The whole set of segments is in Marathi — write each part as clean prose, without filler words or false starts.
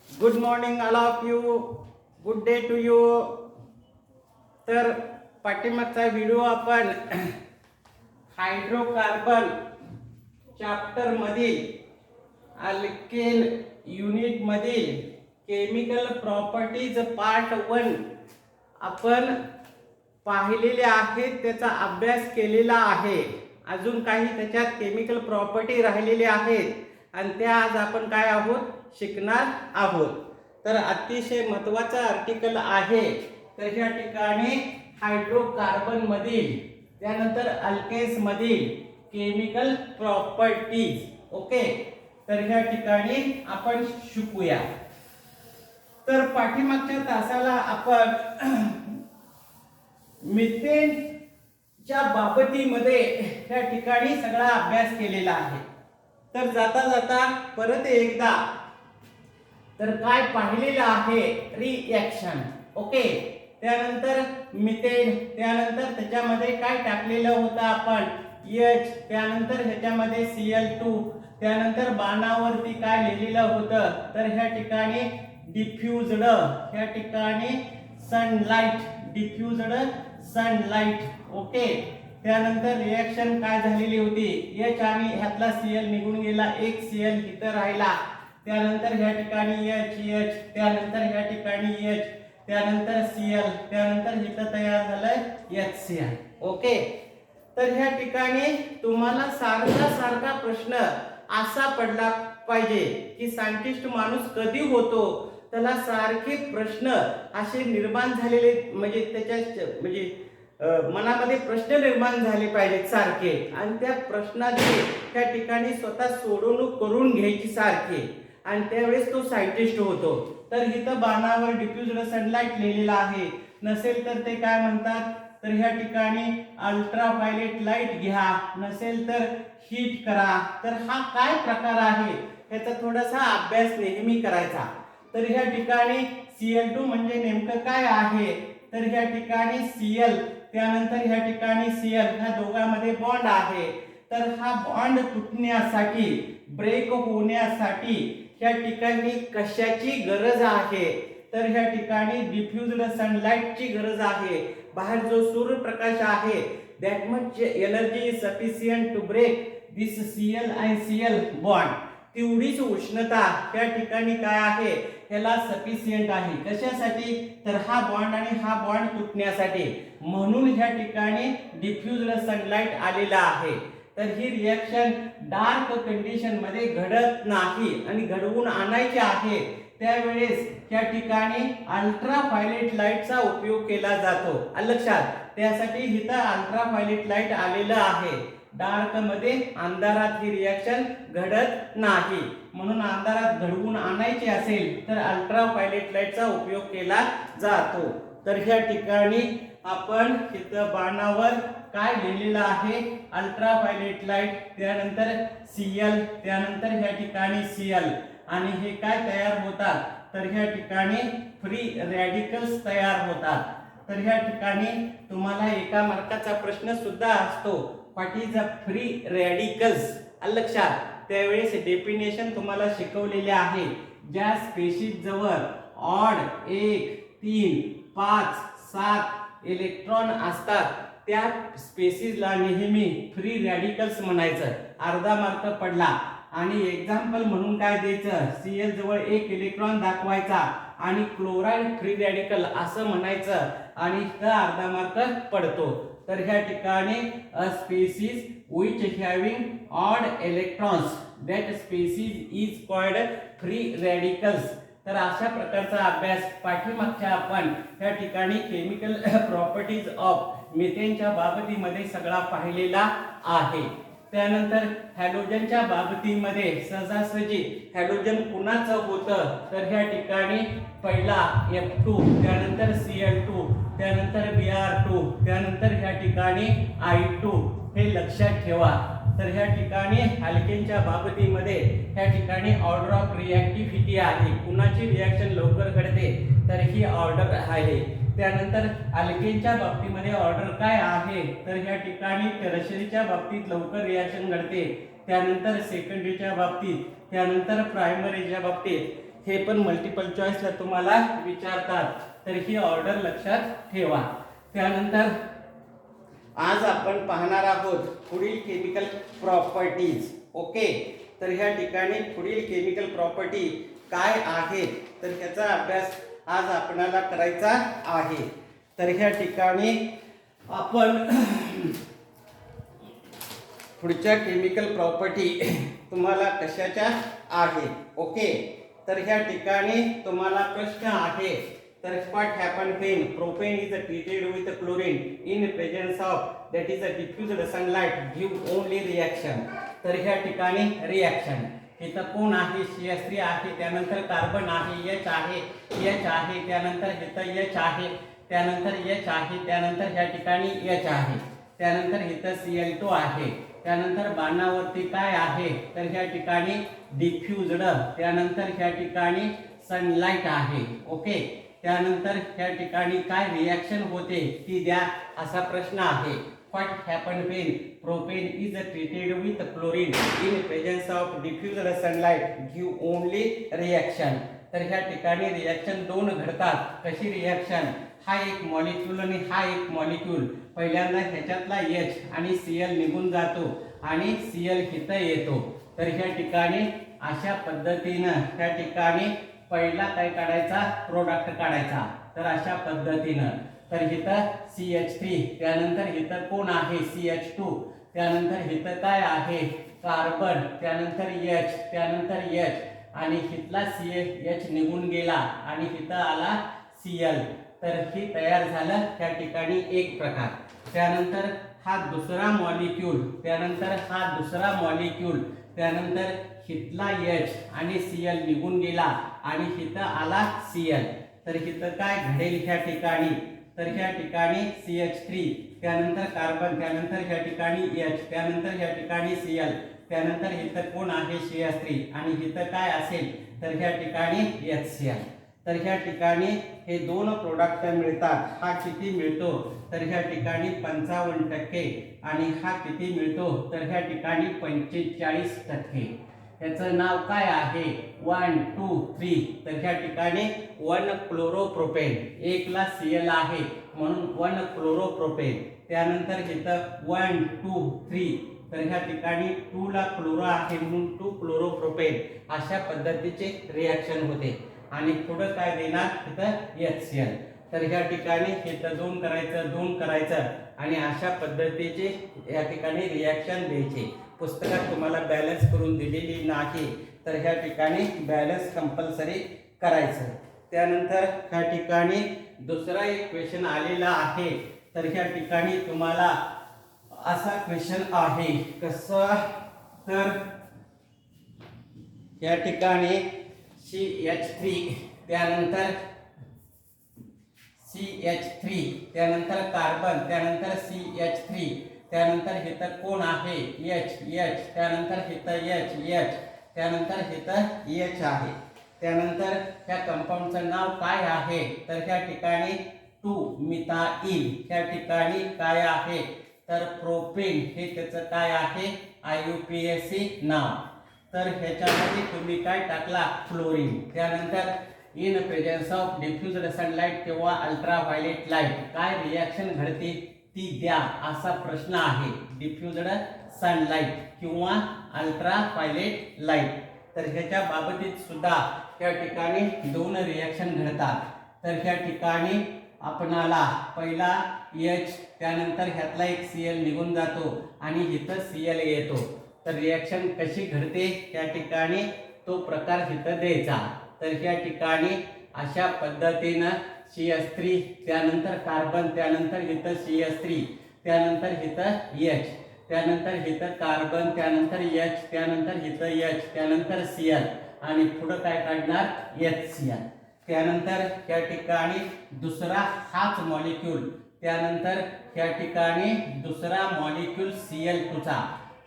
Good morning all of you. Good day to you. तर पाठीमागचा व्हिडिओ आपण हायड्रोकार्बन चॅप्टर मधील अल्केन युनिट मधील केमिकल प्रॉपर्टीज पार्ट 1 आपण पाहिलेले आहेत, त्याचा अभ्यास केलेला आहे. अजून काही त्याच्यात केमिकल प्रॉपर्टी राहिलेले आहेत आणि त्या आज आपण काय आहोत शिकणार आहोत. तर अतिशय महत्त्वाचा आर्टिकल आहे. तर ह्या ठिकाणी हायड्रोकार्बन मधील त्यानंतर अल्केन्स मधील केमिकल प्रॉपर्टीज. ओके, तर ह्या ठिकाणी आपण शिकूया. तर पाठीमागच्या तासाला आपण मिथेनच्या बाबतीमध्ये त्या ठिकाणी सगळा अभ्यास केलेला आहे. तर जाता जाता परत एकदा तर काय पाहिलेलं आहे रिएक्शन. ओके, त्यानंतर मिथेन, त्यानंतर त्याच्यामध्ये काय टाकलेलं होतं आपण H, त्यानंतर ह्याच्यामध्ये Cl2, त्यानंतर बाणावरती काय लिहिलेलं होतं तर ह्या ठिकाणी डिफ्युज्ड, ह्या ठिकाणी सनलाइट, डिफ्युज्ड सनलाइट. ओके, त्यानंतर रिएक्शन काय झालेली होती H आणि ह्यातला Cl निघून गेला, एक Cl इथं राहिला. त्यानंतर ह्या ठिकाणी H, त्यानंतर ह्या ठिकाणी H, त्यानंतर Cl, त्यानंतर इथं तयार झालं HCl. ओके, तर ह्या ठिकाणी तुम्हाला सारखा प्रश्न असा पडला पाहिजे की सायंटिस्ट माणूस कधी होतो, त्याला सारखे प्रश्न असे निर्माण झालेले म्हणजे त्याच्या म्हणजे मनामध्ये प्रश्न निर्माण झाले पाहिजेत सारखे, आणि त्या प्रश्नाची त्या ठिकाणी स्वतः सोडवणूक करून घ्यायची सारखे, आणि त्यावेळेस तो सायंटिस्ट होतो. तर इथं बाणावर डिफ्युज्ड सनलाइट लिहिलेला आहे. नसेल तर ते काय म्हणतात तर ह्या ठिकाणी अल्ट्राव्हायोलेट लाईट घ्या, नसेल तर हीट करा. तर हा काय प्रकार आहे ह्याचा थोडासा अभ्यास नेहमी करायचा. तर ह्या ठिकाणी Cl2 म्हणजे नेमकं काय आहे तर ह्या ठिकाणी Cl, त्यानंतर ह्या ठिकाणी Cl, ह्या दोघांमध्ये बॉन्ड आहे. तर हा बॉन्ड तुटण्यासाठी, ब्रेक होण्यासाठी ह्या ठिकाणी कशाची गरज आहे तर ह्या ठिकाणी डिफ्युज्ड सनलाइटची गरज आहे. बाहेर जो सूर्यप्रकाश आहे that much energy is sufficient to break this Cl and Cl bond. तेवढीच उष्णता त्या ठिकाणी काय आहे ह्याला सफिशियंट आहे. कशासाठी तर हा बॉन्ड आणि हा बॉन्ड तुटण्यासाठी. म्हणून ह्या ठिकाणी डिफ्युज्ड सनलाइट आलेला आहे. तर ही रिएक्शन डार्क कंडिशन मध्ये घडत नाही आणि घडवून आणायची आहे त्यावेळेस त्या ठिकाणी अल्ट्राव्हायोलेट लाईटचा उपयोग केला जातो. लक्षात, त्यासाठी इथं अल्ट्राव्हायोलेट लाईट आलेलं आहे. डार्क मध्ये अंधारात ही रिएक्शन घडत नाही, म्हणून अंधारात घडवून आणायची असेल तर अल्ट्राव्हायोलेट लाईटचा उपयोग केला जातो. तर ह्या ठिकाणी आपण इथं बाणावर काय लिहिलेलं आहे अल्ट्राव्हायोलेट लाईट, त्यानंतर Cl, त्यानंतर ह्या ठिकाणी Cl, आणि हे काय तयार होतात तर ह्या ठिकाणी फ्री रॅडिकल्स तयार होतात. तर ह्या ठिकाणी तुम्हाला एका मार्काचा प्रश्न सुद्धा असतो, what is a free radicals. लक्षात, त्यावेळेस डेफिनेशन तुम्हाला शिकवलेले आहे. ज्या स्पेसिस जवळ ऑड 1, 3, 5, 7 इलेक्ट्रॉन असतात त्या स्पेसिसला नेहमी फ्री रॅडिकल्स म्हणायचं. अर्धा मार्क पडला. आणि एक्झाम्पल म्हणून काय द्यायचं, Cl जवळ 1 इलेक्ट्रॉन दाखवायचा आणि क्लोराईड फ्री रॅडिकल असं म्हणायचं आणि इथं अर्धा मार्क पडतो. तर ह्या ठिकाणी अ spaces which having odd electrons that species is called free radicals. तर अशा प्रकारचा अभ्यास पाठीमागच्या आपण ह्या ठिकाणी केमिकल प्रॉपर्टीज ऑफ मिथेनच्या बाबतीमध्ये सगळा पाहिलेला आहे. त्यानंतर हॅलोजनच्या बाबतीमध्ये सहजासहजी हॅलोजन कुणाचं होतं तर ह्या ठिकाणी पहिला F2, त्यानंतर Cl2, त्यानंतर Br2, त्यानंतर ह्या ठिकाणी I2. हे लक्षात ठेवा. तर ह्या ठिकाणी अल्केनच्या बाबतीमध्ये ह्या ठिकाणी ऑर्डर ऑफ रिॲक्टिव्हिटी आहे. कुणाची रिॲक्शन लवकर घडते तर ही ऑर्डर आहे. त्यानंतर अल्केनच्या बाबतीमध्ये ऑर्डर काय आहे, तर ह्या ठिकाणी टर्शरीच्या बाबतीत लवकर रिॲक्शन घडते, त्यानंतर सेकंडरीच्या बाबतीत, त्यानंतर प्रायमरीच्या बाबतीत। हे पण मल्टिपल चॉईसला तुम्हाला विचारतात, तर ही ऑर्डर लक्षात ठेवा। त्यानंतर आज आपण पाहणार आहोत पुढील केमिकल प्रॉपर्टीज। ओके, तर ह्या ठिकाणी पुढील केमिकल प्रॉपर्टी काय आहेत, तर ह्याचा अभ्यास आज आपल्याला करायचा आहे। तर ह्या ठिकाणी आपण पुढच्या केमिकल प्रॉपर्टी तुम्हाला कशाच्या आहे। ओके, तर ह्या ठिकाणी तुम्हाला प्रश्न आहे, तर what happened when propane is treated with chlorine in presence of that is a diffused sunlight give only reaction। तर ह्या ठिकाणी रिॲक्शन इथं कोण आहे, CH3 आहे, त्यानंतर कार्बन आहे, H आहे, H आहे, त्यानंतर इथं H आहे, त्यानंतर H आहे, त्यानंतर ह्या ठिकाणी H आहे, त्यानंतर इथं Cl2 आहे, त्यानंतर बाणावरती काय आहे, तर ह्या ठिकाणी डिफ्युज्ड, त्यानंतर ह्या ठिकाणी सनलाइट आहे। ओके, त्यानंतर ह्या ठिकाणी काय रिॲक्शन होते ती द्या असा प्रश्न आहे। What happened when propane is treated with chlorine in presence of diffused sunlight give only reaction। तर ह्या ठिकाणी रिॲक्शन दोन घडतात। कशी रिॲक्शन, हा एक मॉलिक्यूल आणि हा एक मॉलिक्यूल, पहिल्यांदा ह्याच्यातला H आणि Cl निघून जातो आणि Cl इथं येतो। तर ह्या ठिकाणी अशा पद्धतीनं ह्या ठिकाणी पहिला काय काढायचा, प्रोडक्ट काढायचा, तर अशा पद्धतीनं। तर इथं CH3, त्यानंतर इथं कोण आहे CH2, त्यानंतर इथं काय आहे कार्बन, त्यानंतर H, त्यानंतर H आणि इथला CH निघून गेला आणि इथं आला Cl, तर ही तयार झालं त्या ठिकाणी एक प्रकार। त्यानंतर हा दुसरा मॉलिक्यूल, त्यानंतर हा दुसरा मॉलिक्यूल, त्यानंतर इथला H आणि Cl निघून गेला आणि इथं आला Cl, तर इथं काय घडेल ह्या ठिकाणी, तर ह्या ठिकाणी CH3, त्यानंतर कार्बन, त्यानंतर ह्या ठिकाणी H, त्यानंतर ह्या ठिकाणी Cl, त्यानंतर इथं कोण आहे CH3 आणि इथं काय असेल, तर ह्या ठिकाणी HCl। तर ह्या ठिकाणी हे दोन प्रोडक्ट मिळतात। हा किती मिळतो, तर ह्या ठिकाणी 55% आणि हा किती मिळतो, तर ह्या ठिकाणी 45%। याचं नाव काय आहे 1 2 3, तर ह्या ठिकाणी 1 क्लोरोप्रोपेन, एकला Cl आहे म्हणून 1 क्लोरोप्रोपेन, त्यानंतर इथं 1 2 3, तर ह्या ठिकाणी 2 ला क्लोरो आहे म्हणून 2 क्लोरोप्रोपेन, अशा पद्धतीचे रिॲक्शन होते। आणि पुढे काय देणार इथं HCl, तर ह्या ठिकाणी इथं 2 करायचं 2 करायचं आणि अशा पद्धतीचे या ठिकाणी रिॲक्शन द्यायचे। पुस्तकात तुम्हाला बॅलन्स करून दिलेली नाही, तर ह्या ठिकाणी बॅलन्स कंपल्सरी करायचं। त्यानंतर ह्या ठिकाणी दुसरा एक क्वेश्चन आलेला आहे, तर ह्या ठिकाणी तुम्हाला असा क्वेश्चन आहे कसं, तर या ठिकाणी CH3, त्यानंतर CH3, त्यानंतर कार्बन, त्यानंतर CH3, त्यानंतर इथं कोण आहे H, त्यानंतर इथं H, त्यानंतर इथं H आहे, त्यानंतर ह्या कंपाऊंडचं नाव काय आहे, तर ह्या ठिकाणी 2 मिथाइल, ह्या ठिकाणी काय आहे, तर प्रोपेन, हे त्याचं काय आहे IUPAC नाव। तर ह्याच्यामध्ये तुम्ही काय टाकला क्लोरीन, त्यानंतर in presence of diffused sunlight किंवा अल्ट्राव्हायलेट लाईट काय रिॲक्शन घडते ती द्या असा प्रश्न आहे। डिफ्युज्ड सनलाइट किंवा अल्ट्राव्हायलेट लाईट, तर ह्याच्या बाबतीत सुद्धा त्या ठिकाणी 2 रिॲक्शन घडतात। तर ह्या ठिकाणी आपणाला पहिला H, त्यानंतर ह्यातला एक Cl निघून जातो आणि इथं Cl येतो। तर रिॲक्शन कशी घडते त्या ठिकाणी तो प्रकार इथं द्यायचा। तर ह्या ठिकाणी अशा पद्धतीनं CH3, त्यानंतर कार्बन, त्यानंतर इथं CH3, त्यानंतर इथं H, त्यानंतर इथं कार्बन, त्यानंतर H, त्यानंतर इथं H, त्यानंतर Cl आणि पुढे काय काढणार HCl। त्यानंतर या ठिकाणी दुसरा हाच मॉलिक्यूल, त्यानंतर या ठिकाणी दुसरा मॉलिक्यूल Cl2चा,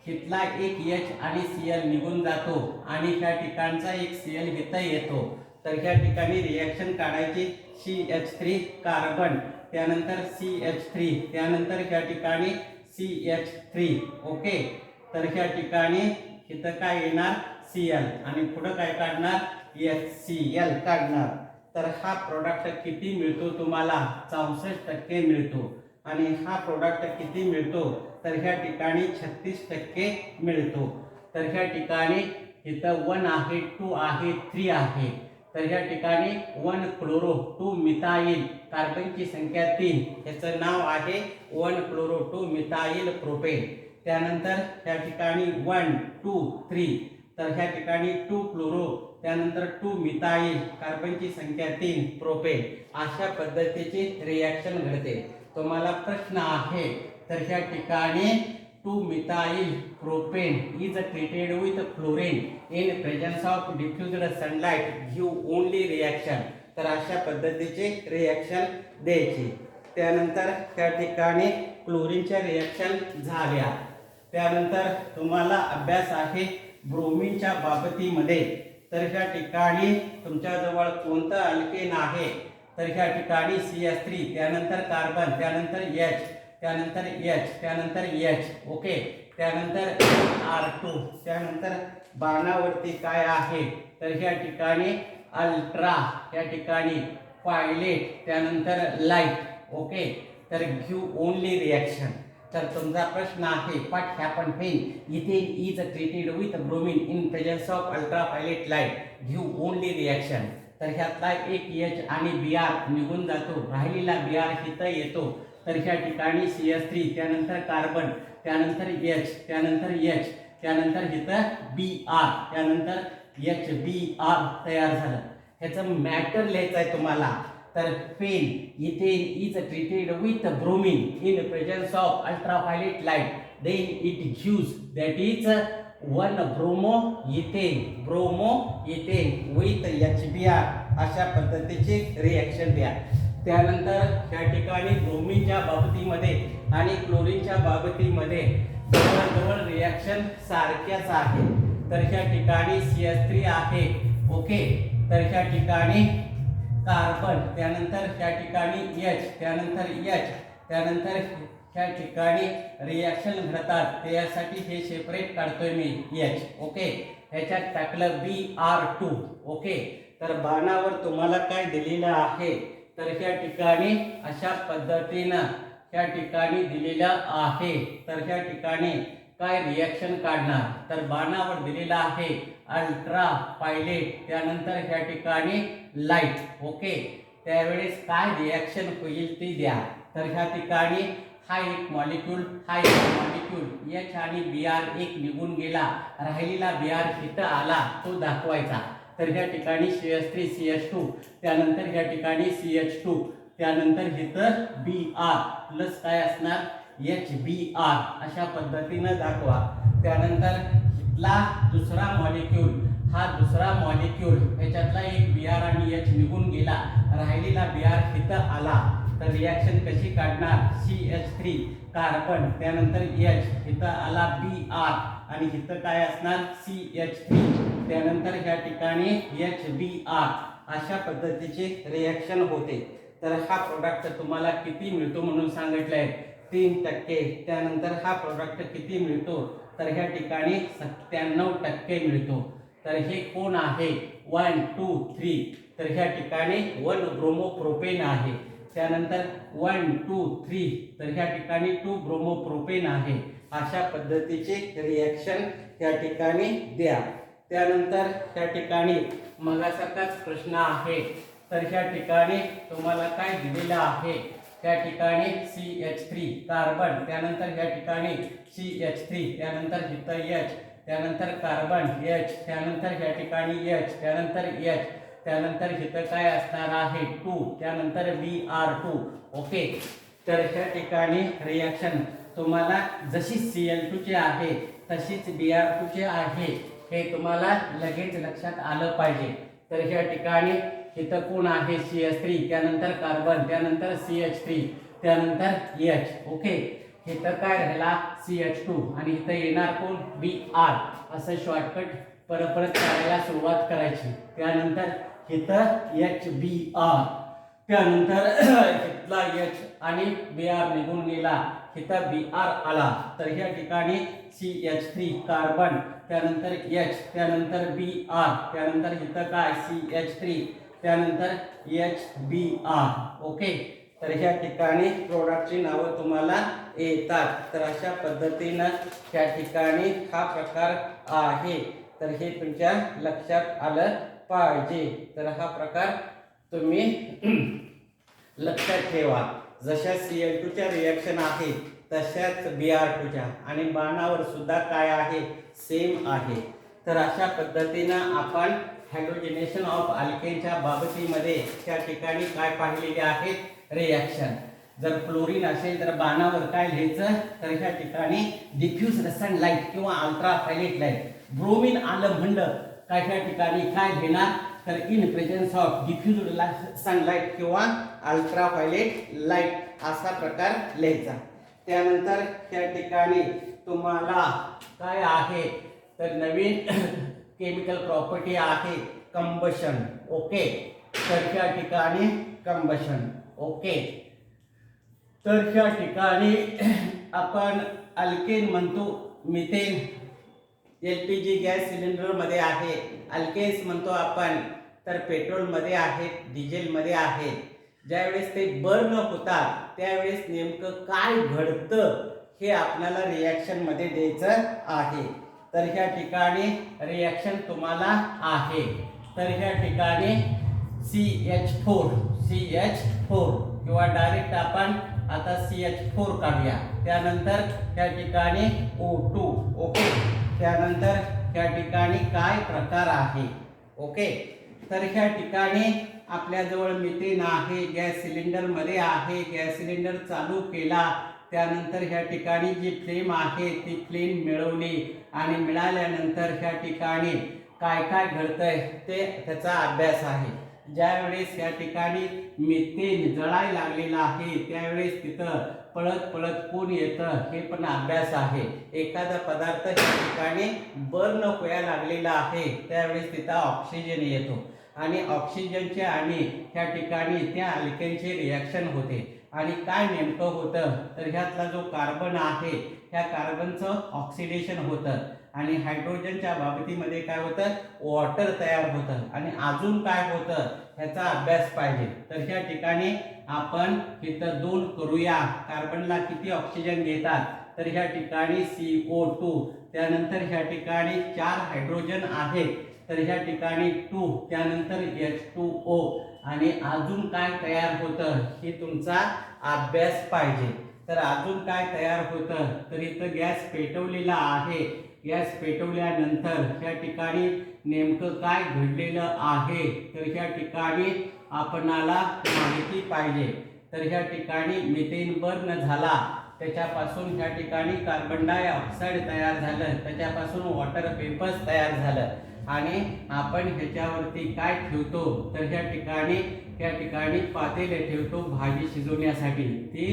इथला एक H आणि Cl निघून जातो आणि त्या ठिकाणचा एक Cl इथं येतो। तर ह्या ठिकाणी रिॲक्शन काढायची CH3 कार्बन, त्यानंतर CH3, त्यानंतर ह्या ठिकाणी CH3. ओके, तर ह्या ठिकाणी इथं काय येणार Cl आणि पुढं काय काढणार HCl काढणार. तर हा प्रोडक्ट किती मिळतो तुम्हाला 64% मिळतो. आणि हा प्रोडक्ट किती मिळतो तर ह्या ठिकाणी 36% मिळतो. तर ह्या ठिकाणी इथं 1 आहे, 2 आहे, 3 आहे. तर ह्या ठिकाणी 1 क्लोरो 2 मिथाइल, कार्बनची संख्या 3, याचं नाव आहे 1 क्लोरो 2 मिथाइल प्रोपेन. त्यानंतर ह्या ठिकाणी 1 2 3, तर ह्या ठिकाणी 2 क्लोरो, त्यानंतर 2 मिथाइल, कार्बनची संख्या 3, प्रोपेन. अशा पद्धतीची रिॲक्शन घडते. तुम्हाला प्रश्न आहे तर ह्या ठिकाणी 2 methyl propane is treated with fluorine in presence of diffused sunlight give only reaction. तर अशा पद्धतीची रिॲक्शन द्यायची. त्यानंतर त्या ठिकाणी क्लोरीनच्या रिॲक्शन झाल्या. त्यानंतर तुम्हाला अभ्यास आहे ब्रोमीनच्या बाबतीमध्ये. तर ह्या ठिकाणी तुमच्याजवळ कोणतं अल्केन आहे तर ह्या ठिकाणी CH3, त्यानंतर कार्बन, त्यानंतर H, त्यानंतर H, त्यानंतर H. ओके, त्यानंतर R2, त्यानंतर बाणावरती काय आहे तर ह्या ठिकाणी अल्ट्रा, या ठिकाणी पायलेट, त्यानंतर लाईट. ओके, तर गिव्ह ओनली रिॲक्शन. तर तुमचा प्रश्न आहे what happen when ethane is treated with bromine in presence of ultraviolet light give only reaction. तर ह्यातला एक H आणि Br निघून जातो, राहिलेला Br इथं येतो. तर ह्या ठिकाणी CH3, त्यानंतर कार्बन, त्यानंतर H, त्यानंतर H, त्यानंतर इथं Br, त्यानंतर HBr तयार झालं. ह्याचं मॅटर लिहायचं आहे तुम्हाला. तर then ethane is treated with bromine in presence of ultraviolet light then it gives that is 1 bromoethane with HBr. अशा पद्धतीची रिॲक्शन द्या. त्यानंतर या ठिकाणी ब्रोमीनच्या बाबतीमध्ये आणि क्लोरीनच्या बाबतीमध्ये जवळजवळ रिॲक्शन सारख्याच आहे. तर ह्या ठिकाणी CH3 आहे. ओके, तर ह्या ठिकाणी कार्बन, त्यानंतर ह्या ठिकाणी H, त्यानंतर H, त्यानंतर ह्या ठिकाणी रिॲक्शन घडतात. त्यासाठी हे सेपरेट काढतोय मी H. ओके, ह्याच्यात टाकलं Br2. ओके, तर बाणावर तुम्हाला काय दिलेलं आहे तर ह्या ठिकाणी अशा पद्धतीनं ह्या ठिकाणी दिलेलं आहे. तर ह्या ठिकाणी काय रिॲक्शन काढणार तर बाणावर दिलेलं आहे अल्ट्रा पायलेट, त्यानंतर ह्या ठिकाणी लाईट. ओके, त्यावेळेस काय रिॲक्शन होईल ती द्या. तर ह्या ठिकाणी हा एक मॉलिक्यूल, हा एक मॉलिक्यूल, H आणि Br एक निघून गेला, राहिलेला Br इथं आला, तो दाखवायचा. तर ह्या ठिकाणी CH3 CH2, त्यानंतर ह्या ठिकाणी CH2, त्यानंतर इथं Br प्लस काय असणार HBr. अशा पद्धतीनं दाखवा. त्यानंतर इथला दुसरा मॉलिक्यूल, हा दुसरा मॉलिक्यूल, ह्याच्यातला एक Br आणि H निघून गेला, राहिलेला Br इथं आला. तर रिॲक्शन कशी काढणार CH3 कार्बन, त्यानंतर H, इथं आला Br आणि इथं काय असणार CH3, त्यानंतर ह्या ठिकाणी HBr. अशा पद्धतीचे रिॲक्शन होते. तर हा प्रोडक्ट तुम्हाला किती मिळतो म्हणून सांगितलंय 3%. त्यानंतर हा प्रोडक्ट किती मिळतो तर ह्या ठिकाणी 97% मिळतो. तर हे कोण आहे 1 2 3, तर ह्या ठिकाणी 1 ब्रोमोप्रोपेन आहे. त्यानंतर 1 2 3, तर ह्या ठिकाणी 2 ब्रोमोप्रोपेन आहे. अशा पद्धतीचे रिॲक्शन या ठिकाणी द्या. त्यानंतर ह्या ठिकाणी मगासारखाच प्रश्न आहे. तर ह्या ठिकाणी तुम्हाला काय दिलेलं आहे त्या ठिकाणी CH3 कार्बन, त्यानंतर ह्या ठिकाणी CH3, त्यानंतर इथं H, त्यानंतर कार्बन H, त्यानंतर ह्या ठिकाणी H, त्यानंतर H, त्यानंतर इथं काय असणार आहे 2, त्यानंतर Br2. ओके, तर ह्या ठिकाणी रिॲक्शन तुम्हाला जशी Cl2 ची आहे तशीच Br2 ची आहे, हे तुम्हाला लगेच लक्षात आलं पाहिजे. तर ह्या ठिकाणी इथं कोण आहे CH3, त्यानंतर कार्बन, त्यानंतर CH3, त्यानंतर H. ओके, इथं काय राहिला CH2 आणि इथं येणार कोण Br. असं शॉर्टकट परत करायला सुरुवात करायची. त्यानंतर इथं HBr, त्यानंतर इथला H आणि Br निघून गेला, इथं Br आला, तर या ठिकाणी CH3 कार्बन, त्यानंतर H, त्यानंतर Br, त्यानंतर इथं काय CH3, त्यानंतर HBr. ओके, तर ह्या ठिकाणी प्रोडक्टची नावं तुम्हाला येतात. तर अशा पद्धतीनं त्या ठिकाणी हा प्रकार आहे, तर हे तुमच्या लक्षात आलं पाहिजे. तर हा प्रकार तुम्ही लक्षात ठेवा. जशा Cl2 च्या रिएक्शन आहे तशाच Br2 च्या, आणि बाणावर सुद्धा काय आहे, सेम आहे. तर अशा पद्धतीनं आपण हायड्रोजनेशन ऑफ अल्केनच्या बाबतीमध्ये त्या ठिकाणी काय पाहिलेले आहेत रिएक्शन. जर क्लोरीन असेल तर बाणावर काय लिहायचं, तर ह्या ठिकाणी डिफ्यूज सनलाइट किंवा अल्ट्राव्हायलेट लाईट. ब्रोमीन आलं म्हणलं काय ह्या ठिकाणी काय लिहिणार, तर in presence of diffused sunlight किंवा अल्ट्राव्हायलेट लाईट असा प्रकार लिहायचा. त्यानंतर त्या ठिकाणी तुम्हाला काय आहे, तर नवीन केमिकल प्रॉपर्टी आहे कंबशन. ओके, तर त्या ठिकाणी कंबशन. ओके, तर त्या ठिकाणी आपण अल्केन म्हणतो, मिथेन LPG गॅस सिलेंडर मध्ये आहे. अल्केन्स म्हणतो आपण, तर पेट्रोल मध्ये आहेत, डिझेल मध्ये आहेत. ज्यावेळेस ते बर्न होतात त्यावेळेस नेमकं काय घडतं हे आपल्याला रिएक्शन मध्ये द्यायचं आहे. तर ह्या ठिकाणी रिएक्शन तुम्हाला आहे, तर ह्या ठिकाणी CH4 किंवा डायरेक्ट आपण आता CH4 काढूया. त्यानंतर त्या ठिकाणी O2. ओके, त्यानंतर त्या ठिकाणी काय प्रकार आहे. ओके, तर ह्या ठिकाणी आपल्याजवळ मिथेन आहे, गॅस सिलेंडर मध्ये आहे. गॅस सिलेंडर चालू केला, त्यानंतर ह्या ठिकाणी जी फ्लेम आहे ती फ्लेम मिळवली, आणि मिळाल्यानंतर ह्या ठिकाणी काय काय घडतंय ते त्याचा अभ्यास आहे. ज्यावेळेस या ठिकाणी मिथेन जळायला लागलेला आहे त्यावेळेस तिथं पळत पळत कोण येतं हे पण अभ्यास आहे. एखादा पदार्थ या ठिकाणी बर्न व्हायला लागलेला आहे त्यावेळेस तिथं ऑक्सिजन येतो, आणि ऑक्सिजनचे आणि त्या ठिकाणी त्या अल्केनचे रिएक्शन होते. आणि काय नेमकं होतं, तर ह्यातला जो कार्बन आहे त्या कार्बनचं ऑक्सिडेशन होतं, आणि हायड्रोजनच्या बाबतीमध्ये काय होतं, वॉटर तयार होतं. आणि अजून काय होतं ह्याचा अभ्यास पाहिजे, तर ह्या ठिकाणी आपण इथं 2 करूया. कार्बनला किती ऑक्सिजन घेतात, तर ह्या ठिकाणी CO2, त्यानंतर ह्या ठिकाणी 4 हायड्रोजन आहेत, तर ह्या ठिकाणी 2, त्यानंतर H2O, आणि अजून काय तयार होतं हे तुमचा अभ्यास पाहिजे. तर अजून काय तयार होतं, तर इथं गॅस पेटवलेला आहे. गॅस पेटवल्यानंतर ह्या ठिकाणी नेमकं काय घडलेलं आहे, तर ह्या ठिकाणी आपणाला माहिती पाहिजे. तर ह्या ठिकाणी मिथेन बर्न झाला, त्याच्यापासून ह्या ठिकाणी कार्बन डायऑक्साईड तयार झालं, त्याच्यापासून वॉटर वेपर्स तयार झालं, आणि आपण ह्याच्यावरती काय ठेवतो, तर ह्या ठिकाणी पातेले ठेवतो भाजी शिजवण्यासाठी. ती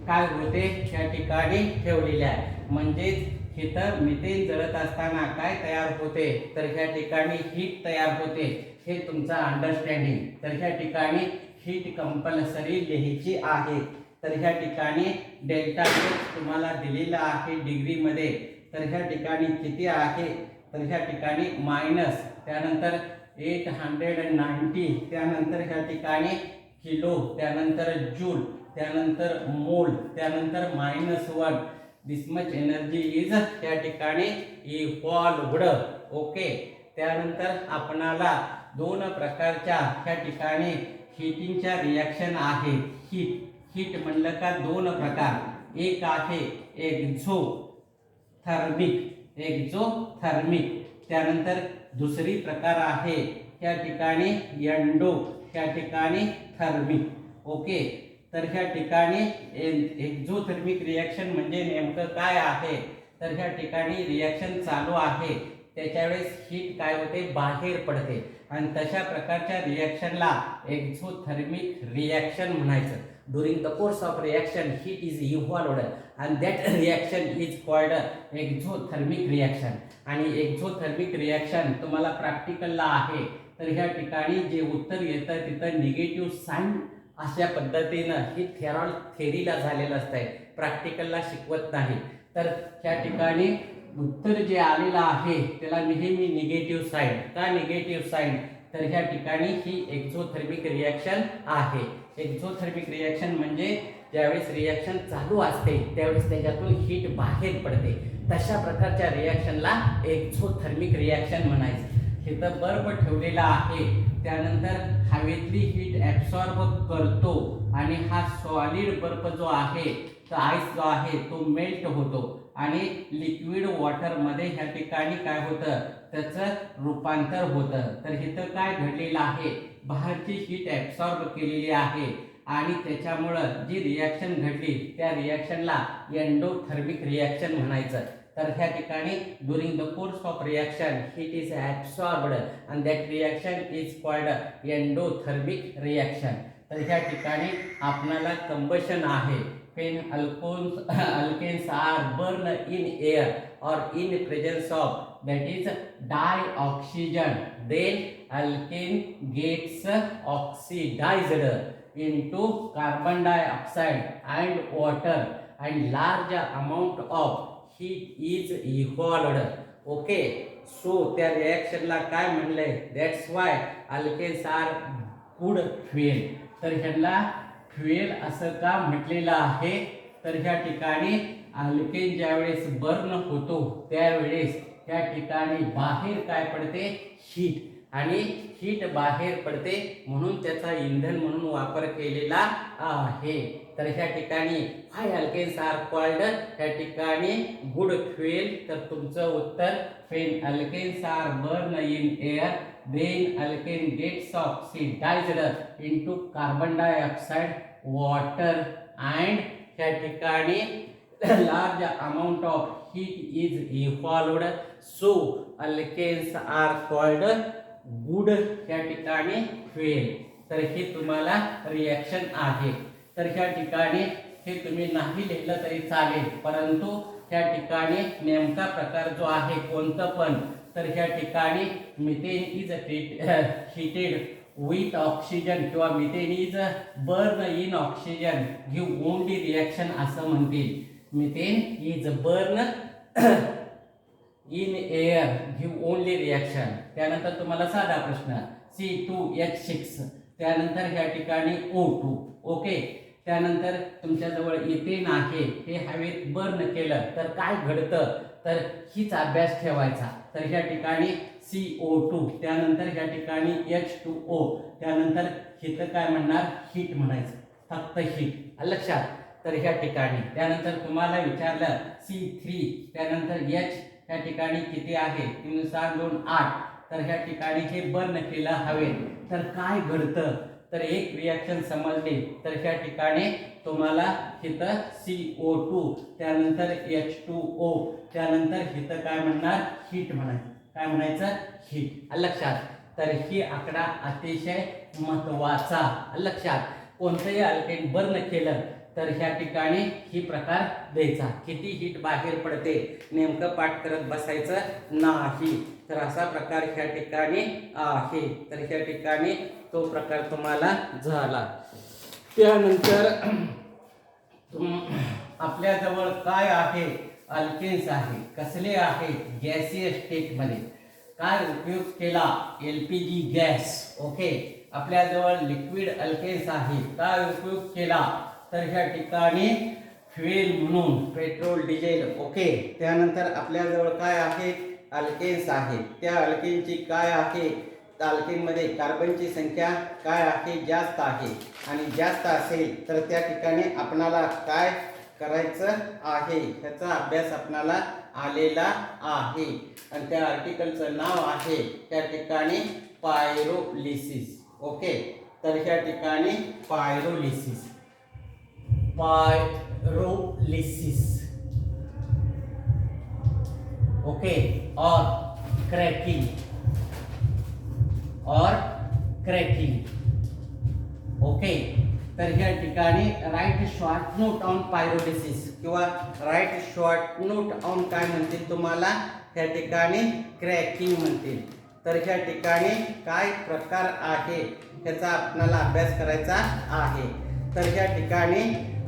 काय होते त्या ठिकाणी ठेवलेली आहे. म्हणजेच इथं मिथेन जळत असताना काय तयार होते, तर ह्या ठिकाणी हीट तयार होते. हे तुमचं अंडरस्टँडिंग. तर ह्या ठिकाणी हीट कंपल्सरी लिहायची आहे. तर ह्या ठिकाणी डेल्टा H तुम्हाला दिलेला आहे डिग्रीमध्ये. तर ह्या ठिकाणी किती आहे, तर ह्या ठिकाणी मायनस, त्यानंतर 890, त्यानंतर ह्या ठिकाणी किलो, त्यानंतर जूल, त्यानंतर मोल, त्यानंतर -1. दिस मच एनर्जी इज त्या ठिकाणी इव्हॉल्व्ड. ओके, त्यानंतर आपणाला 2 प्रकारच्या त्या ठिकाणी हीटिंगच्या रिएक्शन आहे. हीट म्हणलं का 2 प्रकार. एक आहे एक्झोथर्मिक, त्यानंतर दुसरी प्रकार आहे त्या ठिकाणी एंडो, त्या ठिकाणी थर्मिक. ओके, तर ह्या ठिकाणी एक्झोथर्मिक रिएक्शन म्हणजे नेमकं काय आहे, तर ह्या ठिकाणी रिएक्शन चालू आहे त्याच्या वेळेस हीट काय होते, बाहेर पडते, आणि तशा प्रकारच्या रिएक्शनला एक्झोथर्मिक रिएक्शन म्हणायचं. During the course of reaction, heat is evolved and that reaction is called exothermic reaction. आणि exothermic reaction तुम्हाला प्रॅक्टिकलला आहे तर ह्या ठिकाणी जे उत्तर येतं तिथं निगेटिव्ह साईन अशा पद्धतीनं ही थेरीला झालेलं असतंय, प्रॅक्टिकलला शिकवत नाही. तर ह्या ठिकाणी उत्तर जे आलेलं आहे त्याला नेहमी निगेटिव्ह साईन. का निगेटिव्ह साईन? तर ह्या ठिकाणी ही एक्झोथर्मिक रिॲक्शन आहे. एक्झोथर्मिक रिॲक्शन म्हणजे ज्यावेळेस रिॲक्शन चालू असते त्यावेळेस त्याच्यातून हीट बाहेर पडते, तशा प्रकारच्या रिॲक्शनला एक्झोथर्मिक रिॲक्शन म्हणायचं. इथं बर्फ ठेवलेला आहे, त्यानंतर हवेतली हीट ॲब्सॉर्ब करतो आणि हा सॉलिड बर्फ जो आहे, तर आईस जो आहे तो मेल्ट होतो आणि लिक्विड वॉटरमध्ये ह्या ठिकाणी काय होतं, त्याचं रूपांतर होतं. तर इथं काय घडलेलं आहे, बाहेरची हीट ॲब्सॉर्ब केलेली आहे आणि त्याच्यामुळं जी रिॲक्शन घडली त्या रिॲक्शनला एंडोथर्मिक रिॲक्शन म्हणायचं. तर ह्या ठिकाणी during the course of reaction heat is absorbed and that reaction is called endothermic reaction. तर ह्या ठिकाणी आपणाला कंबशन आहे. when alkanes are burned in air or in presence of that is dioxygen, then alkane gets oxidized into carbon dioxide and water and large amount of heat is evolved. Okay, so त्या रिॲक्शनला काय म्हणलंय, that's why alkanes are good fuel. तर ह्यांना फ्युएल असं का म्हटलेलं आहे, तर ह्या ठिकाणी अल्केन ज्यावेळेस बर्न होतो त्यावेळेस त्या ठिकाणी बाहेर काय पडते, हीट, आणि हीट बाहेर पडते म्हणून त्याचा इंधन म्हणून वापर केलेला आहे. तर ह्या ठिकाणी व्हाय अल्केन्स आर कॉल्ड, ह्या ठिकाणी गुड फ्युएल. तर तुमचं उत्तर when alkanes are burn in air then alkane gets oxidized into carbon dioxide, water and ह्या ठिकाणी large amount of heat is evolved, so alkanes are called good ह्या ठिकाणी fuel. तर हे तुम्हाला रिॲक्शन आहे. तर ह्या ठिकाणी हे तुम्ही नाही लिहिलं तरी चालेल, परंतु ह्या ठिकाणी नेमका प्रकार जो आहे कोणतं पण, तर ह्या ठिकाणी methane is heated with oxygen किंवा methane is burn in oxygen give only reaction असं म्हणतील. Methane is burn in air give only reaction. त्यानंतर तुम्हाला साधा प्रश्न C2H6, त्यानंतर ह्या ठिकाणी O2. ओके, त्यानंतर तुमच्याजवळ इथेन आहे, हे हवेत बर्न केलं तर काय घडतं, तर हीच अभ्यास ठेवायचा. तर ह्या ठिकाणी CO2, त्यानंतर ह्या ठिकाणी H2O, त्यानंतर हिथं काय म्हणणार, हीट म्हणायचं, फक्त हीट, लक्षात. तर ह्या ठिकाणी त्यानंतर तुम्हाला विचारलं C3, त्यानंतर H, ह्या ठिकाणी किती आहे, 3 7 2 8. तर ह्या ठिकाणी हे बर्न केलं हवेत तर काय घडतं, तर एक रिॲक्शन समजली. तर ह्या ठिकाणी तुम्हाला इथं CO2, त्यानंतर H2O, त्यानंतर इथं काय म्हणणार, हीट म्हणायचं. काय म्हणायचं, हीट, लक्षात. तर ही आकडा अतिशय महत्त्वाचा, लक्षात. कोणतंही अल्केन बर्न केलं तर ह्या ठिकाणी ही प्रकार द्यायचा, किती हीट बाहेर पडते, नेमकं पाठ करत बसायचं नाही. तर असा प्रकार ह्या ठिकाणी आहे. तर ह्या ठिकाणी तो प्रकार तुम्हाला झाला. त्यानंतर आपल्याजवळ काय आहे, अल्केन्स आहे. कसले आहे, गॅसियस स्टेटमध्ये. काय उपयोग केला, LPG गॅस. ओके, आपल्याजवळ लिक्विड अल्केन्स आहे. काय उपयोग केला, तर ह्या ठिकाणी फ्युएल म्हणून पेट्रोल, डिझेल. ओके, त्यानंतर आपल्याजवळ काय आहे, अल्केन्स आहे. त्या अल्केनची काय आहे, अल्केनमध्ये कार्बनची संख्या काय आहे, जास्त आहे. आणि जास्त असेल तर त्या ठिकाणी आपणाला काय करायचं आहे, ह्याचा अभ्यास आपणाला आलेला आहे. आणि त्या आर्टिकलचं नाव आहे त्या ठिकाणी पायरोलिसिस. ओके, तर ह्या ठिकाणी पायरोलिसिस, ओके, और क्रॅकिंग, ओके. तर ह्या ठिकाणी write short note on pyrolysis किंवा राईट शॉर्ट नोट ऑन काय म्हणतील तुम्हाला, ह्या ठिकाणी क्रॅकिंग म्हणतील. तर ह्या ठिकाणी काय प्रकार आहे त्याचा आपल्याला अभ्यास करायचा आहे. तर ह्या ठिकाणी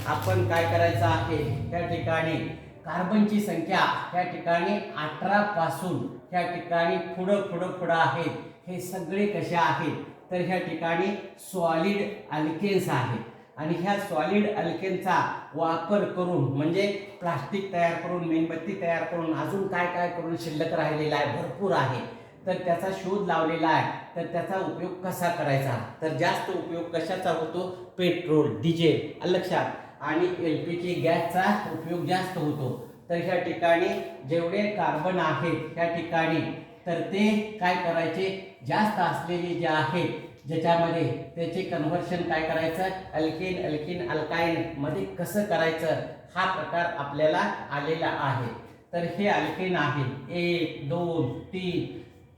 आपण काय करायचं आहे, ह्या ठिकाणी कार्बनची संख्या ह्या ठिकाणी 18 पासून ह्या ठिकाणी पुढं आहेत. हे सगळे कसे आहेत तर ह्या ठिकाणी सॉलिड अल्केन्स आहेत. आणि ह्या सॉलिड अल्केनचा वापर करून म्हणजे प्लास्टिक तयार करून, मेणबत्ती तयार करून, अजून काय काय करून शिल्लक राहिलेला आहे, भरपूर आहे. तर त्याचा शोध लावलेला आहे. तर त्याचा उपयोग कसा करायचा, तर जास्त उपयोग कशाचा होतो, पेट्रोल, डिझेल लक्षात आणि LPG गॅसचा उपयोग जास्त होतो. तर ह्या ठिकाणी जेवढे कार्बन आहेत ह्या ठिकाणी तर ते काय करायचे, जास्त असलेले जे आहेत ज्याच्यामध्ये त्याचे कन्व्हर्शन काय करायचं, अल्केन अल्किन अल्काइन मध्ये कसं करायचं, हा प्रकार आपल्याला आलेला आहे. तर हे अल्केन आहे 1 2 3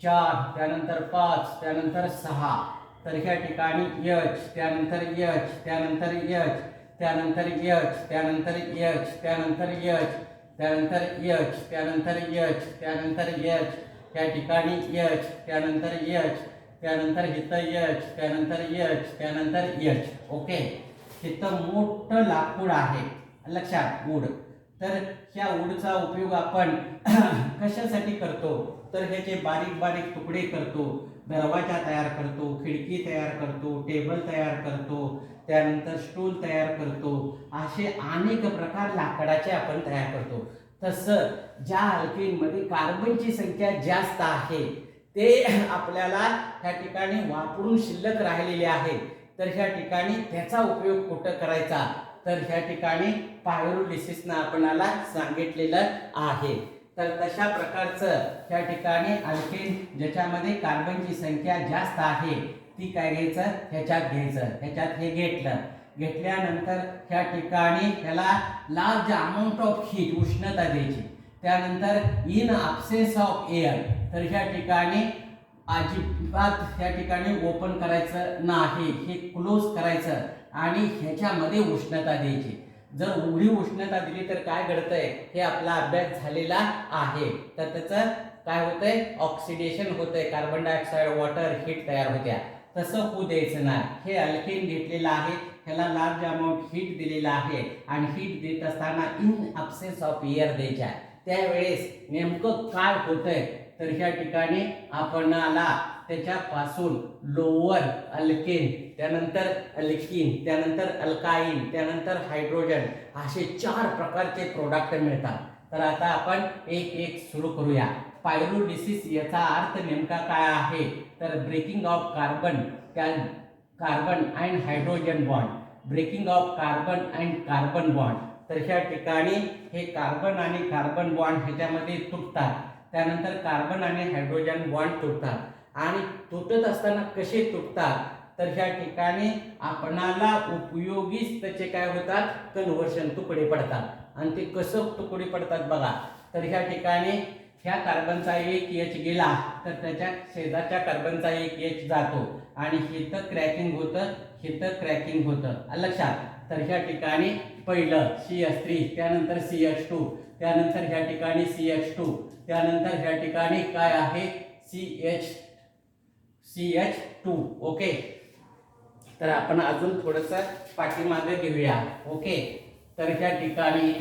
4 त्यानंतर 5 त्यानंतर 6. तर ह्या ठिकाणी H त्यानंतर H त्यानंतर H त्यानंतर H त्यानंतर H त्यानंतर H त्यानंतर H त्यानंतर H त्यानंतर H त्या ठिकाणी H त्यानंतर H त्यानंतर इथं H त्यानंतर H त्यानंतर H. ओके, इथं मोठं लाकूड आहे लक्षात, वूड. तर ह्या वूडचा उपयोग आपण कशासाठी करतो, तर ह्याचे बारीक बारीक तुकडे करतो, दरवाजा तयार करतो, खिडकी तयार करतो, टेबल तयार करतो, त्यानंतर स्टूल तयार करतो. असे अनेक प्रकार लाकडाचे आपण तयार करतो. तसं ज्या अल्केनमध्ये कार्बनची संख्या जास्त आहे ते आपल्याला ह्या ठिकाणी वापरून शिल्लक राहिलेले आहेत. तर ह्या ठिकाणी त्याचा उपयोग कुठं करायचा, तर ह्या ठिकाणी पायरोलिसिसनं आपल्याला सांगितलेलं आहे. तर तशा प्रकारचं ह्या ठिकाणी अल्केन ज्याच्यामध्ये कार्बनची संख्या जास्त आहे ती काय घ्यायचं, ह्याच्यात घ्यायचं. ह्याच्यात हे घेतल्यानंतर ह्या ठिकाणी ह्याला लार्ज अमाऊंट ऑफ हीट उष्णता द्यायची. त्यानंतर इन अब्सेन्स ऑफ एअर, तर ह्या ठिकाणी अजिबात ह्या ठिकाणी ओपन करायचं नाही, हे क्लोज करायचं आणि ह्याच्यामध्ये उष्णता द्यायची. जर एवढी उष्णता दिली तर काय घडतंय हे आपला अभ्यास झालेला आहे. तर त्याचं काय होतंय, ऑक्सिडेशन होतंय, कार्बन डायऑक्साइड वॉटर हीट तयार होत्या. तसं होऊ द्यायचं नाही. हे अल्केन घेतलेलं आहे, ह्याला लार्ज अमाऊंट हीट दिलेला आहे आणि हीट देत असताना इन अब्सेन्स ऑफ एअर द्यायच्या. त्यावेळेस नेमकं काय होतंय तर ह्या ठिकाणी आपणाला त्याच्यापासून लोअर अल्केन त्यानंतर अल्किन त्यानंतर अल्काइन त्यानंतर हायड्रोजन असे 4 प्रकारचे प्रोडक्ट मिळतात. तर आता आपण एक एक सुरू करूया. पायरोलिसिस याचा अर्थ नेमका काय आहे, तर breaking of carbon and hydrogen bond, breaking of carbon and carbon bond. तर ह्या ठिकाणी हे कार्बन आणि कार्बन बॉन्ड ह्याच्यामध्ये तुटतात. त्यानंतर कार्बन आणि हायड्रोजन बॉन्ड तुटतात आणि तुटत असताना कसे तुटतात, तर ह्या ठिकाणी आपणाला उपयोगीच त्याचे काय होतात, कन्व्हर्शन तुकडे पडतात. आणि ते कसं तुकडे पडतात बघा. तर ह्या ठिकाणी ह्या कार्बनचा एक H गेला तर त्याच्या शेजारच्या कार्बनचा एक H जातो आणि इथं क्रॅकिंग होतं, इथं क्रॅकिंग होतं लक्षात. तर ह्या ठिकाणी पहिलं CH3 त्यानंतर CH2 त्यानंतर ह्या ठिकाणी CH2 त्यानंतर ह्या ठिकाणी काय आहे CH2. ओके, तर आपण अजून थोडंसं पाठीमागे घेऊया. ओके, तर ह्या ठिकाणी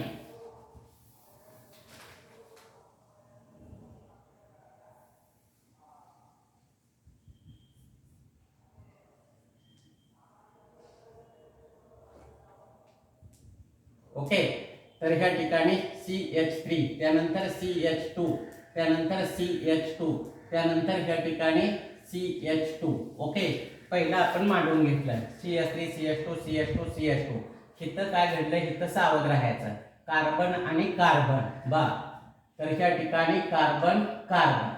ओके, तर ह्या ठिकाणी CH3 त्यानंतर CH2 त्यानंतर CH2 त्यानंतर ह्या ठिकाणी CH2. ओके, पहिला आपण मांडून घेतलं CH3 CH2 CH2 CH2. इथं काय घडलं, इथं सावध राहायचं, कार्बन आणि कार्बन बा. तर ह्या ठिकाणी कार्बन कार्बन,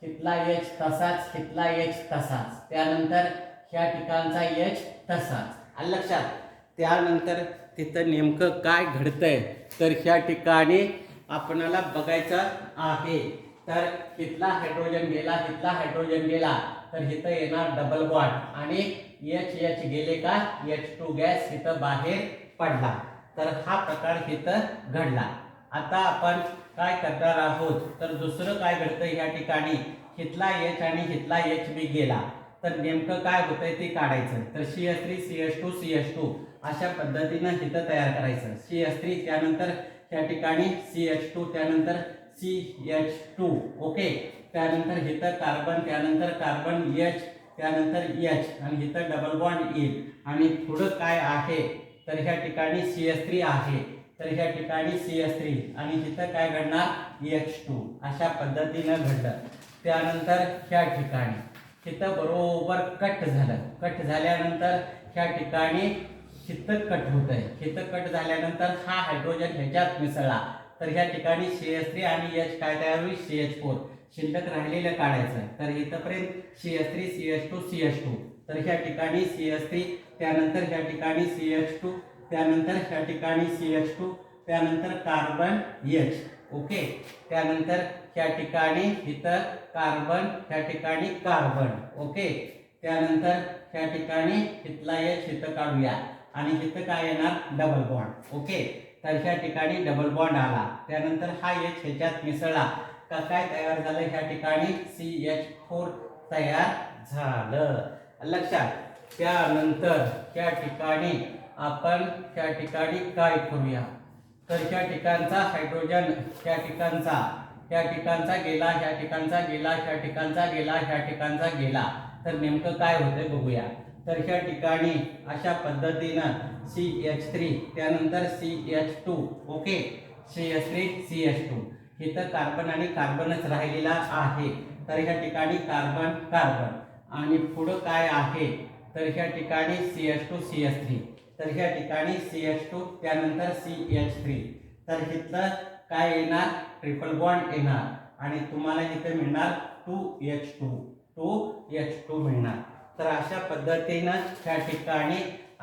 इथला H तसाच, इथला H तसाच, त्यानंतर ह्या ठिकाणचा H तसाच लक्षात. त्यानंतर तिथं नेमकं काय घडतंय तर ह्या ठिकाणी आपणाला बघायचं आहे. तर इथला हायड्रोजन गेला, इथला हायड्रोजन गेला तर इथं येणार डबल बॉन्ड आणि H गेले का H2 गॅस इथं बाहेर पडला. तर हा प्रकार इथं घडला. आता आपण काय करणार आहोत, तर दुसरं काय घडतं ह्या ठिकाणी, हितला H आणि हितला HB गेला तर नेमकं काय होतंय ते काढायचं. तर CH3 CH2 CH2 अशा पद्धतीनं हिथं तयार करायचं. CH3 त्यानंतर त्या ठिकाणी CH2 त्यानंतर CH2 ओके. त्यानंतर हिथं कार्बन त्यानंतर कार्बन H त्यानंतर H आणि इथं डबल बॉन्ड येईल आणि पुढं काय आहे तर ह्या ठिकाणी CH3 आहे तर ह्या ठिकाणी CH3 आणि इथं काय घडणार H2 अशा पद्धतीनं घडलं. त्यानंतर ह्या ठिकाणी इथं बरोबर कट झालं. कट झाल्यानंतर ह्या ठिकाणी इथं कट होतंय. इथं कट झाल्यानंतर हा हायड्रोजन ह्याच्यात मिसळला तर ह्या ठिकाणी CH3 आणि H काय तयार होईल CH4. शिल्लक राहिलेलं काढायचं. तर इथपर्यंत CH3 CH2 CH2 तर ह्या ठिकाणी CH3 त्यानंतर ह्या ठिकाणी CH2 त्यानंतर ह्या ठिकाणी CH2 त्यानंतर कार्बन H ओके. त्यानंतर ह्या ठिकाणी इथं कार्बन ह्या ठिकाणी कार्बन ओके. त्यानंतर ह्या ठिकाणी इथला H इथं काढूया आणि इथं काय येणार डबल बॉन्ड ओके. तर ह्या ठिकाणी डबल बॉन्ड आला. त्यानंतर हा H ह्याच्यात मिसळला का काय तयार झालं ह्या ठिकाणी CH4 तयार झालं लक्षात. त्यानंतर ह्या ठिकाणी आपण ह्या ठिकाणी काय करूया तर ह्या ठिकाणचा हायड्रोजन ह्या ठिकाणचा गेला ह्या ठिकाणचा गेला ह्या ठिकाणचा गेला ह्या ठिकाणचा गेला तर नेमकं काय होतंय बघूया. तर ह्या ठिकाणी अशा पद्धतीनं CH3 त्यानंतर CH2 ओके. CH3 CH2 इथं कार्बन आणि कार्बनच राहिलेला आहे तर ह्या ठिकाणी कार्बन कार्बन आणि पुढं काय आहे तर ह्या ठिकाणी CH2 CH3 तर ह्या ठिकाणी CH2 त्यानंतर CH3 तर इथलं काय येणार ट्रिपल बॉन्ड येणार आणि तुम्हाला इथे मिळणार 2H2 मिळणार. तर अशा पद्धतीनं ह्या ठिकाणी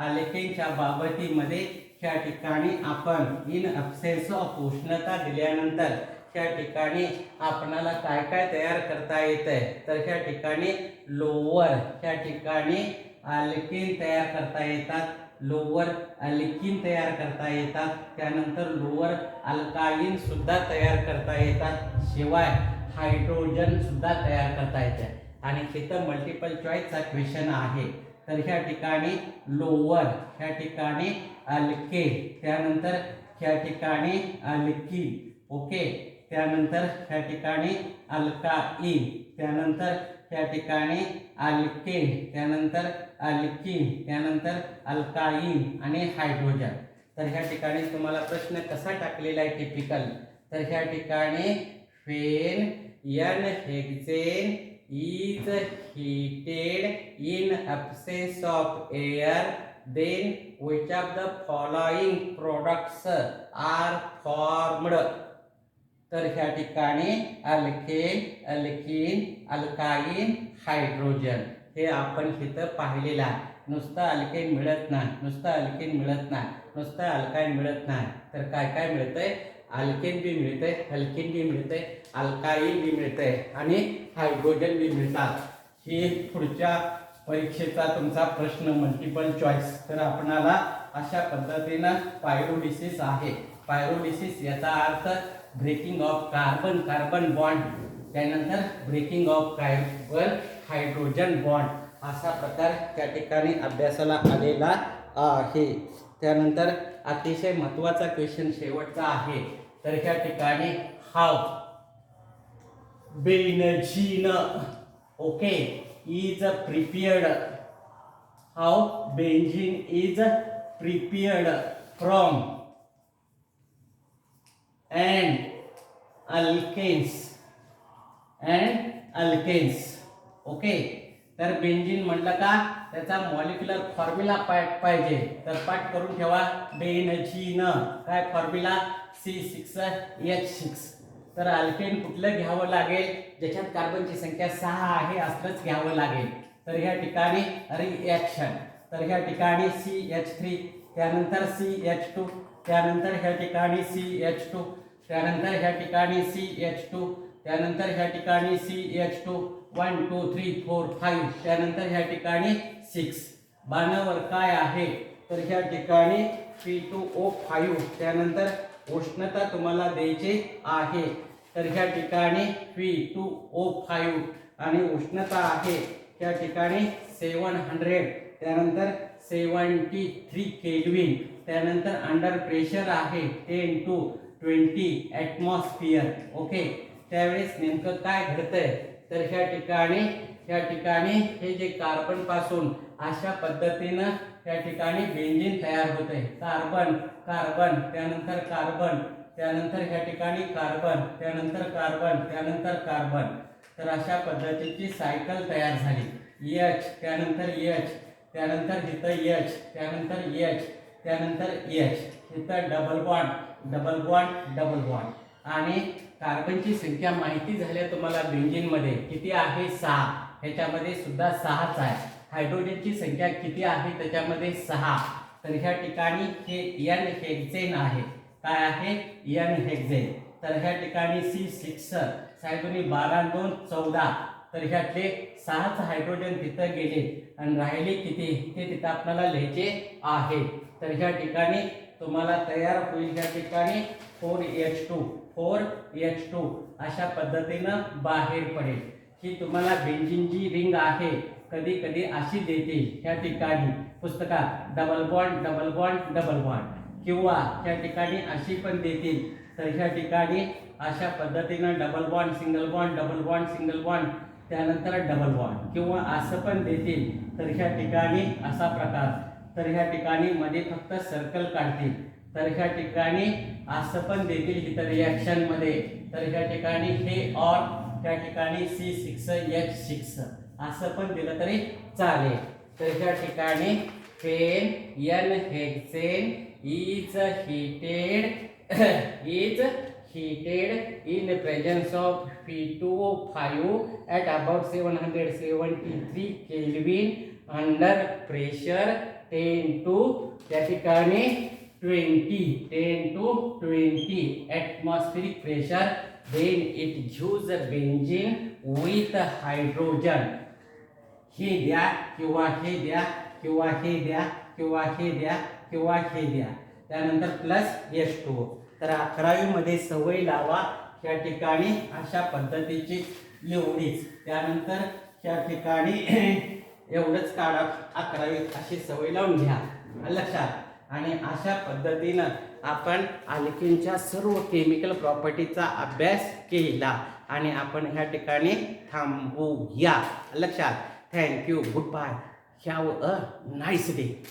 अल्केनच्या बाबतीमध्ये ह्या ठिकाणी आपण इन अब्सेन्स ऑफ उष्णता दिल्यानंतर ह्या ठिकाणी आपणाला काय काय तयार करता येतंय तर ह्या ठिकाणी लोअर ह्या ठिकाणी अल्केन तयार करता येतात. लोअर अल्कीन तयार करता येतात. त्यानंतर लोअर अल्काइन सुद्धा तयार करता येतात. शिवाय हायड्रोजन सुद्धा तयार करता येते. आणि इथं मल्टिपल चॉईसचा क्वेश्चन आहे तर ह्या ठिकाणी लोअर ह्या ठिकाणी अल्केन त्यानंतर ह्या ठिकाणी अल्कीन ओके. त्यानंतर ह्या ठिकाणी अल्काइन त्यानंतर ह्या ठिकाणी अल्केन त्यानंतर अल्कीन त्यानंतर अल्काइन आणि हायड्रोजन. तर ह्या ठिकाणी तुम्हाला प्रश्न कसा टाकलेला आहे टिपिकल तर ह्या ठिकाणी when n hexane is heated in absence of air then which of the following products are formed. तर ह्या ठिकाणी अल्केन अल्कीन अल्काइन हायड्रोजन हे आपण इथं पाहिलेलं आहे. नुसतं अल्केन मिळत नाही नुसतं अल्केन मिळत नाही नुसतं अल्काइन मिळत नाही तर काय काय मिळतंय अल्केन बी मिळतंय अल्कीन बी मिळतंय अल्काइन बी मिळतंय आणि हायड्रोजन बी मिळतात. हे पुढच्या परीक्षेचा तुमचा प्रश्न मल्टिपल चॉईस. तर आपणाला अशा पद्धतीनं पायरोलिसिस आहे. पायरोलिसिस याचा अर्थ breaking of carbon carbon bond त्यानंतर breaking of carbon hydrogen bond असा प्रकार त्या ठिकाणी अभ्यासाला आलेला आहे. त्यानंतर अतिशय महत्त्वाचा क्वेश्चन शेवटचा आहे तर ह्या ठिकाणी how benzene okay is prepared how benzene is prepared from and alkanes okay. तर बेंझीन म्हटलं का त्याचा मॉलिक्युलर फॉर्म्युला पाहिजे तर पाठ करून ठेवा. बेंझीन काय फॉर्म्युला C6H6. तर अल्केन कुठलं घ्यावं लागेल ज्याच्यात कार्बनची संख्या 6 आहे असलंच घ्यावं लागेल. तर ह्या ठिकाणी रिएक्शन तर ह्या ठिकाणी CH3 त्यानंतर CH2 त्यानंतर ह्या ठिकाणी CH2 त्यानंतर ह्या ठिकाणी CH2 त्यानंतर ह्या ठिकाणी CH2 1 2 3 4 5 त्यानंतर ह्या ठिकाणी 6 बाणावर काय आहे तर ह्या ठिकाणी P2O5 त्यानंतर उष्णता तुम्हाला द्यायची आहे. तर ह्या ठिकाणी P2O5 आणि उष्णता आहे त्या ठिकाणी 700, त्यानंतर 73 केल्विन, त्यानंतर अंडर प्रेशर आहे 10 to 20 ॲटमॉस्फिअर. ओके, त्यावेळेस नेमकं काय घडतंय तर ह्या ठिकाणी हे जे कार्बन पासून अशा पद्धतीनं या ठिकाणी बेंझिन तयार होते. कार्बन कार्बन त्यानंतर कार्बन, त्यानंतर ह्या ठिकाणी कार्बन, त्यानंतर कार्बन, त्यानंतर कार्बन. तर अशा पद्धतीची सायकल तयार झाली. H त्यानंतर H, त्यानंतर इथं H, त्यानंतर H, त्यानंतर H, इथं double bond double bond double bond. आणि कार्बनची संख्या माहिती झाल्या तुम्हाला बेंझिनमध्ये किती आहे 6, ह्याच्यामध्ये सुद्धा 6च आहे. हायड्रोजनची संख्या किती आहे त्याच्यामध्ये 6. तर ह्या ठिकाणी हे N हेक्सेन आहे. काय आहे N हेक्सेन. तर ह्या ठिकाणी C6 साहेबांनी 12 2 14. तर ह्यातले 6च हायड्रोजन तिथं गेले आणि राहिले किती ते तिथं आपल्याला लिहायचे आहे. तर ह्या ठिकाणी तुम्हाला तयार होईल ह्या ठिकाणी 4H2 अशा पद्धतीनं बाहेर पडेल. ही तुम्हाला बेंझिनची रिंग आहे. कधी कधी अशी देते ह्या ठिकाणी पुस्तकात double bond double bond double bond, किंवा ह्या ठिकाणी अशी पण देतील. तर ह्या ठिकाणी अशा पद्धतीनं double bond single bond double bond single bond, त्यानंतर डबल बॉन्ड, किंवा असं पण देतील. तर ह्या ठिकाणी असा प्रकार. तर ह्या ठिकाणी मध्ये फक्त सर्कल काढतील. तर ह्या ठिकाणी असं पण देतील इतर रिॲक्शन मध्ये. तर ह्या ठिकाणी हे और त्या ठिकाणी C6H6 असं पण दिलं तरी चालेल. तर ह्या ठिकाणी पेन N hexane is heated in the presence of P2O5 at about 773 Kelvin under pressure 10 to त्या ठिकाणी 10 to 20 atmospheric pressure. Then it gives the benzene with hydrogen. हे द्या किंवा हे द्या किंवा हे द्या किंवा हे द्या किंवा हे द्या, त्यानंतर प्लस H2O. तर 11वी मध्ये सवय लावा या ठिकाणी अशा पद्धतीची एवढीच. त्यानंतर या ठिकाणी एवढंच काढा 11वीत अशी सवय लावून घ्या लक्षात. आणि अशा पद्धतीनं आपण अल्केनच्या सर्व केमिकल प्रॉपर्टीचा अभ्यास केला आणि आपण ह्या ठिकाणी थांबूया लक्षात. Thank you, goodbye, have a nice day.